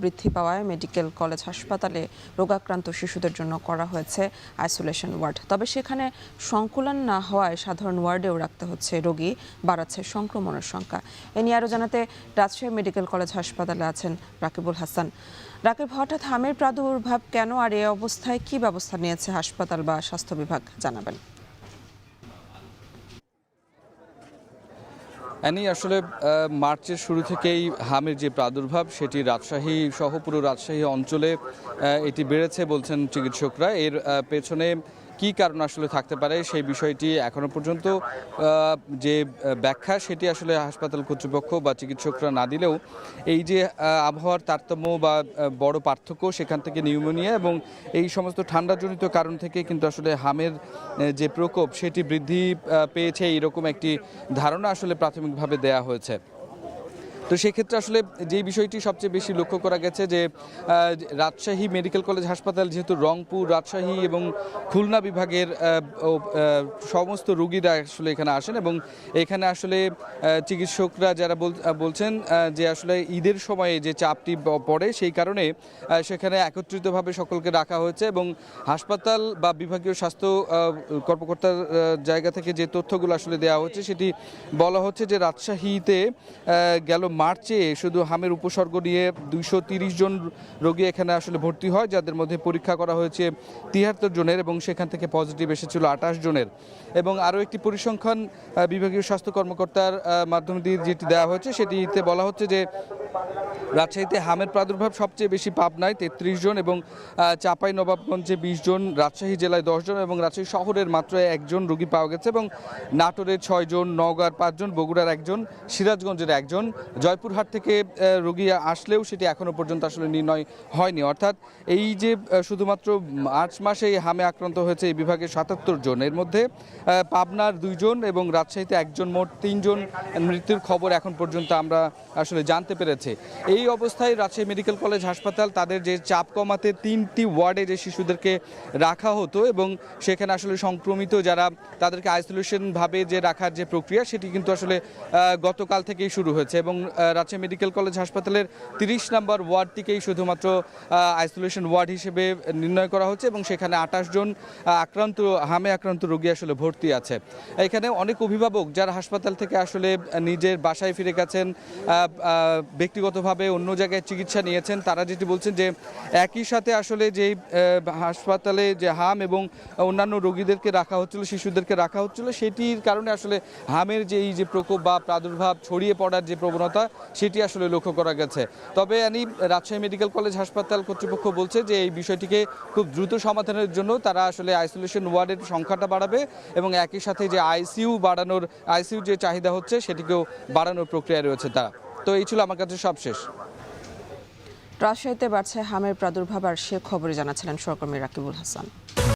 বৃদ্ধি পাওয়ায় medical college হাসপাতালে রোগাক্রান্ত শিশুদের জন্য করা হয়েছে আইসোলেশন ওয়ার্ড। তবে সেখানে সংকুলন না হওয়ায় সাধারণ ওয়ার্ডেও রাখতে হচ্ছে রোগী, বাড়াচ্ছে সংক্রমণের সংখ্যা। এ নিয়ে আরও জানাতে রাজশাহী মেডিকেল কলেজ হাসপাতালে আছেন রাকিবুল হাসান। রাকিব, হঠাৎ হামের প্রাদুর্ভাব কেন, আর এই অবস্থায় কি ব্যবস্থা নিয়েছে হাসপাতাল বা স্বাস্থ্য বিভাগ, জানাবেন। আসলে মার্চের শুরু থেকেই হামের যে প্রাদুর্ভাব সেটি রাজশাহী সহ পুরো রাজশাহী অঞ্চলে এটি বেড়েছে বলছেন চিকিৎসকরা। এর পেছনে কি কারণ আসলে থাকতে পারে সেই বিষয়টি এখনো পর্যন্ত যে ব্যাখ্যা সেটি আসলে হাসপাতাল কর্তৃপক্ষ বা চিকিৎসকরা না দিলেও এই যে আবহাওয়ার তারতম্য বা বড় পার্থক্য, সেখান থেকে নিউমোনিয়া এবং এই সমস্ত ঠান্ডাজনিত কারণ থেকে কিন্তু আসলে হামের যে প্রকোপ সেটি বৃদ্ধি পেয়েছে, এইরকম একটি ধারণা আসলে প্রাথমিকভাবে দেয়া হয়েছে। তো সেক্ষেত্রে আসলে যে বিষয়টি সবচেয়ে বেশি লক্ষ্য করা গেছে যে রাজশাহী মেডিকেল কলেজ হাসপাতাল যেহেতু রংপুর, রাজশাহী এবং খুলনা বিভাগের সমস্ত রোগীরা আসলে এখানে আসেন এবং এখানে আসলে চিকিৎসকরা যারা বলছেন যে আসলে ঈদের সময়ে যে চাপটি পড়ে সেই কারণে সেখানে একত্রিতভাবে সকলকে রাখা হয়েছে এবং হাসপাতাল বা বিভাগীয় স্বাস্থ্য কর্মকর্তার জায়গা থেকে যে তথ্যগুলো আসলে দেওয়া হচ্ছে সেটি বলা হচ্ছে যে রাজশাহীতে গেল মার্চে শুধু হামের উপসর্গ নিয়ে 230 জন রোগী এখানে আসলে ভর্তি হয়, যাদের মধ্যে পরীক্ষা করা হয়েছে 73 জনের এবং সেখান থেকে পজিটিভ এসেছিল 28 জনের। এবং আরও একটি পরিসংখ্যান বিভাগীয় স্বাস্থ্য কর্মকর্তার মাধ্যমে দিয়ে যেটি দেওয়া হয়েছে সেটিতে বলা হচ্ছে যে রাজশাহীতে হামের প্রাদুর্ভাব সবচেয়ে বেশি পাবনায় 33 জন এবং চাঁপাইনবাবগঞ্জে 20 জন, রাজশাহী জেলায় 10 জন এবং রাজশাহী শহরের মাত্র 1 জন রোগী পাওয়া গেছে এবং নাটোরের 6 জন, নওগাঁর 5 জন, বগুড়ার 1 জন, সিরাজগঞ্জের 1 জন। জয়পুরহাট থেকে রোগী আসলেও সেটি এখনো পর্যন্ত আসলে নির্ণয় হয়নি। অর্থাৎ এই যে শুধুমাত্র মার্চ মাসে হামে আক্রান্ত হয়েছে এই বিভাগে 77 জন, এর মধ্যে পাবনার 2 জন এবং রাজশাহীতে 1 জন, মোট 3 জন মৃত্যুর খবর এখন পর্যন্ত আমরা আসলে জানতে পেরেছি। এই অবস্থায় রাজশাহী মেডিকেল কলেজ হাসপাতাল তাদের যে চাপ কমাতে 3টি ওয়ার্ডে যে শিশুদেরকে রাখা হতো এবং সেখানে আসলে সংক্রমিত যারা তাদেরকে আইসোলেশন ভাবে যে রাখার যে প্রক্রিয়া সেটি কিন্তু আসলে গতকাল থেকেই শুরু হয়েছে এবং রাজশাহী মেডিকেল কলেজ হাসপাতালের 30 নম্বর ওয়ার্ডটিকেই শুধুমাত্র আইসোলেশন ওয়ার্ড হিসেবে নির্ণয় করা হচ্ছে এবং সেখানে 28 জন হামে আক্রান্ত রোগী আসলে ভর্তি আছে। এখানে অনেক অভিভাবক যারা হাসপাতাল থেকে আসলে নিজের বাসায় ফিরে গেছেন, ব্যক্তিগতভাবে অন্য জায়গায় চিকিৎসা নিয়েছেন, তারা যেটি বলছেন যে একই সাথে আসলে যে হাসপাতালে যে হাম এবং অন্যান্য রোগীদেরকে রাখা হচ্ছিল, শিশুদেরকে রাখা হচ্ছিল, সেটির কারণে আসলে হামের যে এই যে প্রকোপ বা প্রাদুর্ভাব ছড়িয়ে পড়ার যে প্রবণতা সেটি আসলে লক্ষ্য করা গেছে। তবে রাজশাহী মেডিকেল কলেজ হাসপাতাল কর্তৃপক্ষ বলছে যে এই বিষয়টিকে খুব দ্রুত সমাধানের জন্য তারা আসলে আইসোলেশন ওয়ার্ডের সংখ্যাটা বাড়াবে এবং একই সাথে যে আইসিইউ যে চাহিদা হচ্ছে সেটিকেও বাড়ানোর প্রক্রিয়া রয়েছে তারা। তো এই ছিল আমার কাছে সবশেষ। রাজশাহীতে বাড়ছে হামের প্রাদুর্ভাব, আর সে খবরে জানাচ্ছিলেন সহকর্মী রাকিবুল হাসান।